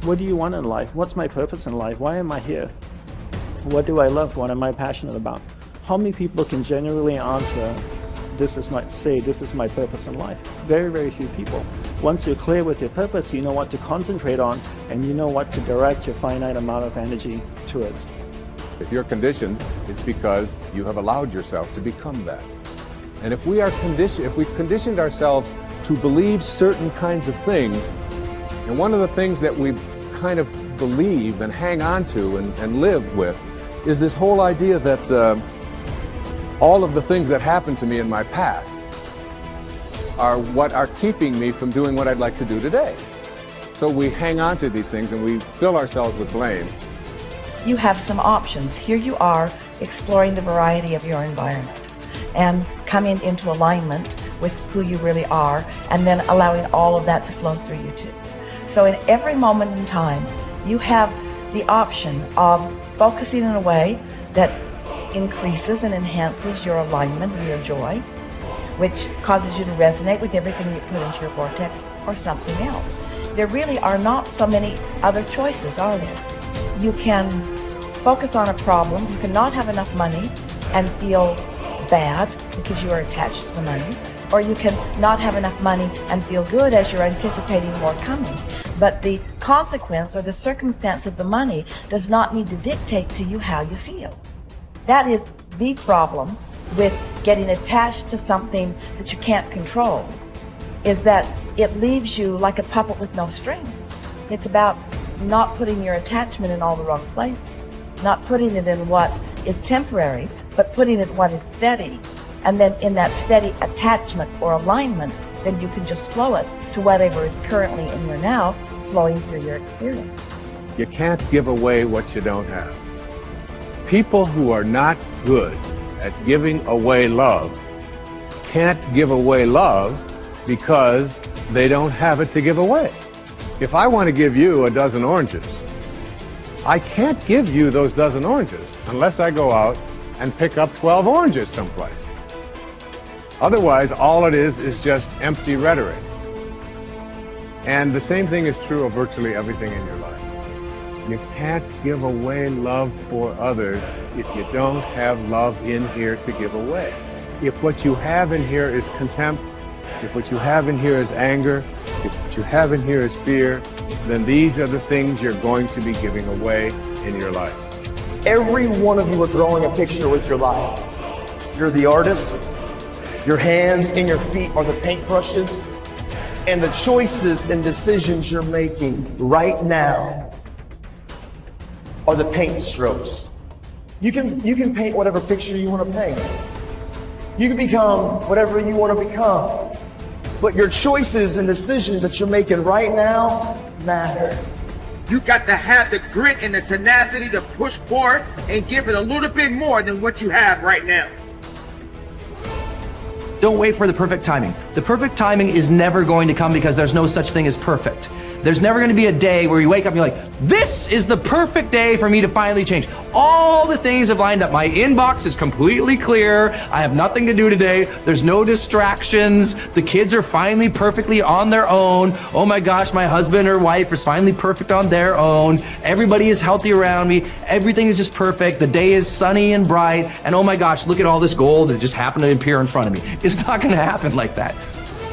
What do you want in life? What's my purpose in life? Why am I here? What do I love? What am I passionate about? How many people can genuinely answer, this is my purpose in life? Very, very few people. Once you're clear with your purpose, you know what to concentrate on, and you know what to direct your finite amount of energy towards. If you're conditioned, it's because you have allowed yourself to become that. And if we've conditioned ourselves to believe certain kinds of things, and one of the things that we kind of believe and hang on to and live with is this whole idea that all of the things that happened to me in my past are what are keeping me from doing what I'd like to do today. So we hang on to these things and we fill ourselves with blame. You have some options. Here you are exploring the variety of your environment and coming into alignment with who you really are, and then allowing all of that to flow through you too. So in every moment in time, you have the option of focusing in a way that increases and enhances your alignment and your joy, which causes you to resonate with everything you put into your vortex, or something else. There really are not so many other choices, are there? You can focus on a problem. You cannot have enough money and feel bad because you are attached to the money, or you can not have enough money and feel good as you're anticipating more coming. But the consequence or the circumstance of the money does not need to dictate to you how you feel. That is the problem with getting attached to something that you can't control, is that it leaves you like a puppet with no strings. It's about not putting your attachment in all the wrong places, not putting it in what is temporary, but putting it in what is steady. And then in that steady attachment or alignment, then you can just flow it to whatever is currently in your now, flowing through your experience. You can't give away what you don't have. People who are not good at giving away love can't give away love because they don't have it to give away. If I want to give you a dozen oranges, I can't give you those dozen oranges unless I go out and pick up 12 oranges someplace. Otherwise, all it is just empty rhetoric. And the same thing is true of virtually everything in your life. You can't give away love for others if you don't have love in here to give away. If what you have in here is contempt, if what you have in here is anger, if what you have in here is fear, then these are the things you're going to be giving away in your life. Every one of you are drawing a picture with your life. You're the artist. Your hands and your feet are the paintbrushes. And the choices and decisions you're making right now are the paint strokes. You can paint whatever picture you want to paint. You can become whatever you want to become. But your choices and decisions that you're making right now matter. You got to have the grit and the tenacity to push forward and give it a little bit more than what you have right now. Don't wait for the perfect timing. The perfect timing is never going to come because there's no such thing as perfect. There's never going to be a day where you wake up and you're like, this is the perfect day for me to finally change. All the things have lined up. My inbox is completely clear. I have nothing to do today. There's no distractions. The kids are finally perfectly on their own. Oh my gosh, my husband or wife is finally perfect on their own. Everybody is healthy around me. Everything is just perfect. The day is sunny and bright. And oh my gosh, look at all this gold that just happened to appear in front of me. It's not going to happen like that.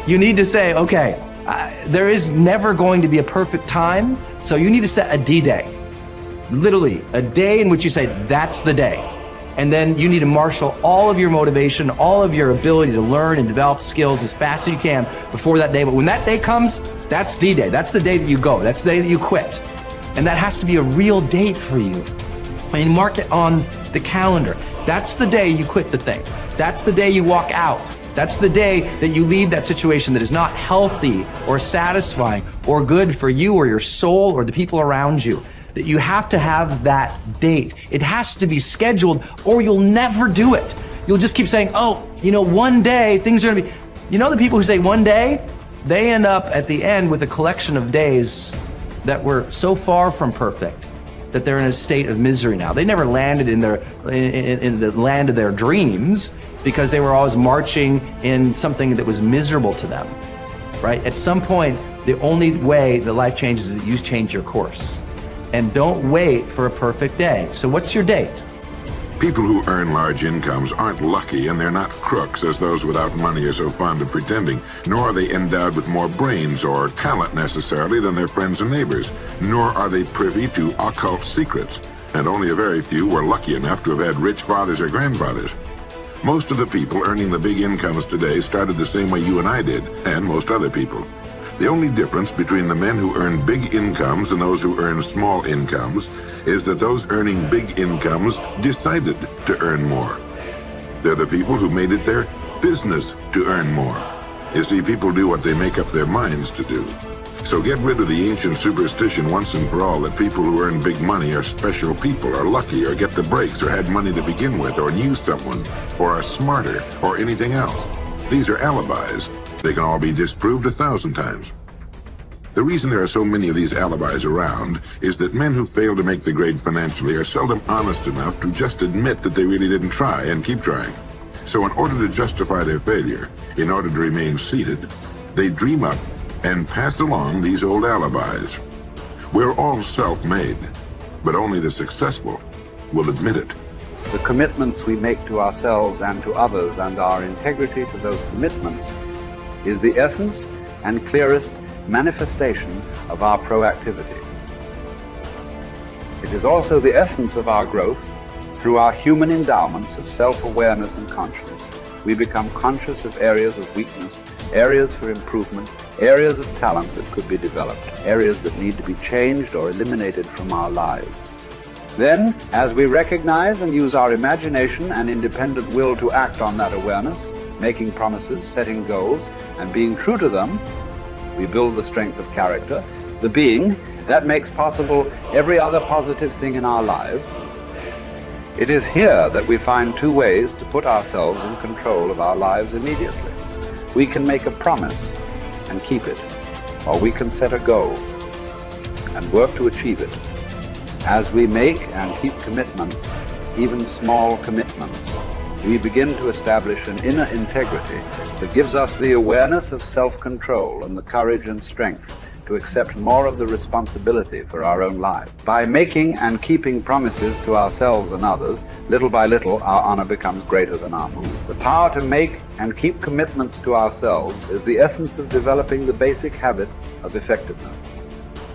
You need to say, okay, there is never going to be a perfect time, so you need to set a D-Day. Literally, a day in which you say, that's the day. And then you need to marshal all of your motivation, all of your ability to learn and develop skills as fast as you can before that day. But when that day comes, that's D-Day. That's the day that you go. That's the day that you quit. And that has to be a real date for you. I mean, mark it on the calendar. That's the day you quit the thing. That's the day you walk out. That's the day that you leave that situation that is not healthy or satisfying or good for you or your soul or the people around you. That you have to have that date. It has to be scheduled or you'll never do it. You'll just keep saying, oh, you know, one day things are gonna be, you know, the people who say one day, they end up at the end with a collection of days that were so far from perfect that they're in a state of misery now. They never landed in the land of their dreams because they were always marching in something that was miserable to them, right? At some point, The only way that life changes is that you change your course. And don't wait for a perfect day. So what's your date? People who earn large incomes aren't lucky, and they're not crooks as those without money are so fond of pretending, nor are they endowed with more brains or talent necessarily than their friends and neighbors, nor are they privy to occult secrets, and only a very few were lucky enough to have had rich fathers or grandfathers. Most of the people earning the big incomes today started the same way you and I did, and most other people. The only difference between the men who earn big incomes and those who earn small incomes is that those earning big incomes decided to earn more. They're the people who made it their business to earn more. You see, people do what they make up their minds to do. So get rid of the ancient superstition once and for all that people who earn big money are special people, are lucky, or get the breaks, or had money to begin with, or knew someone, or are smarter, or anything else. These are alibis. They can all be disproved 1,000 times. The reason there are so many of these alibis around is that men who fail to make the grade financially are seldom honest enough to just admit that they really didn't try and keep trying. So in order to justify their failure, in order to remain seated, they dream up and pass along these old alibis. We're all self-made, but only the successful will admit it. The commitments we make to ourselves and to others, and our integrity to those commitments, is the essence and clearest manifestation of our proactivity. It is also the essence of our growth. Through our human endowments of self-awareness and conscience, we become conscious of areas of weakness, areas for improvement, areas of talent that could be developed, areas that need to be changed or eliminated from our lives. Then, as we recognize and use our imagination and independent will to act on that awareness, making promises, setting goals, and being true to them, we build the strength of character, the being that makes possible every other positive thing in our lives. It is here that we find two ways to put ourselves in control of our lives immediately. We can make a promise and keep it, or we can set a goal and work to achieve it. As we make and keep commitments, even small commitments, we begin to establish an inner integrity that gives us the awareness of self-control and the courage and strength to accept more of the responsibility for our own life. By making and keeping promises to ourselves and others, little by little, our honor becomes greater than our move. The power to make and keep commitments to ourselves is the essence of developing the basic habits of effectiveness.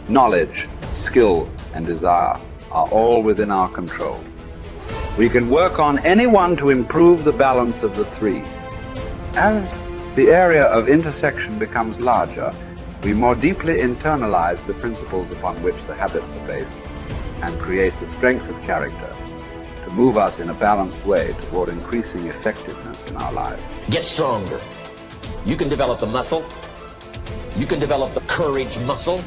Knowledge, skill, and desire are all within our control. We can work on any one to improve the balance of the three. As the area of intersection becomes larger, we more deeply internalize the principles upon which the habits are based and create the strength of character to move us in a balanced way toward increasing effectiveness in our lives. Get stronger. You can develop the muscle. You can develop the courage muscle.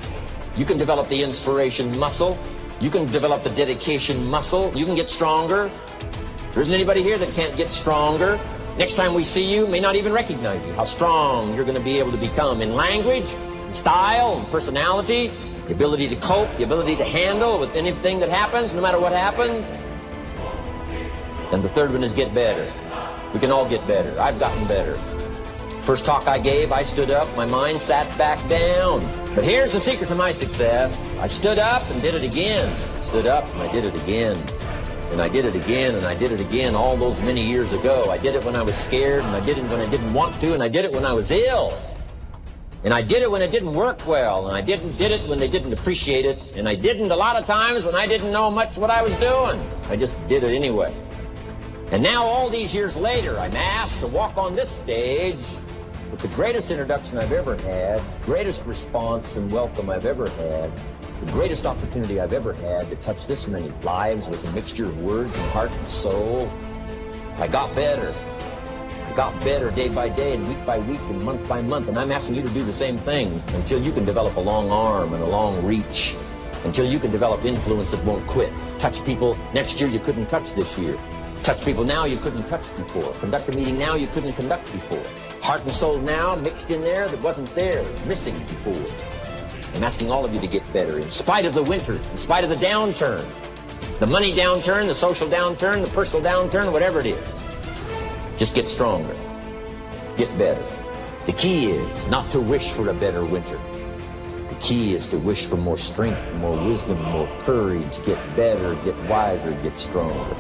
You can develop the inspiration muscle. You can develop the dedication muscle. You can get stronger. There isn't anybody here that can't get stronger. Next time we see you, may not even recognize you. How strong you're going to be able to become in language, in style, and personality, the ability to cope, the ability to handle with anything that happens, no matter what happens. And the third one is get better. We can all get better. I've gotten better. First talk I gave, I stood up, my mind sat back down. But here's the secret to my success. I stood up and did it again. Stood up and I did it again. And I did it again, and I did it again all those many years ago. I did it when I was scared, and I did it when I didn't want to, and I did it when I was ill. And I did it when it didn't work well, and I did it when they didn't appreciate it, and I didn't a lot of times when I didn't know much what I was doing. I just did it anyway. And now all these years later, I'm asked to walk on this stage with the greatest introduction I've ever had, greatest response and welcome I've ever had, the greatest opportunity I've ever had to touch this many lives with a mixture of words and heart and soul. I got better. I got better day by day and week by week and month by month, and I'm asking you to do the same thing until you can develop a long arm and a long reach, until you can develop influence that won't quit. Touch people next year you couldn't touch this year. Touch people now you couldn't touch before. Conduct a meeting now you couldn't conduct before. Heart and soul now mixed in there that wasn't there, missing before. I'm asking all of you to get better in spite of the winters, in spite of the downturn, the money downturn, the social downturn, the personal downturn, whatever it is. Just get stronger. Get better. The key is not to wish for a better winter, key is to wish for more strength, more wisdom, more courage, get better, get wiser, get stronger.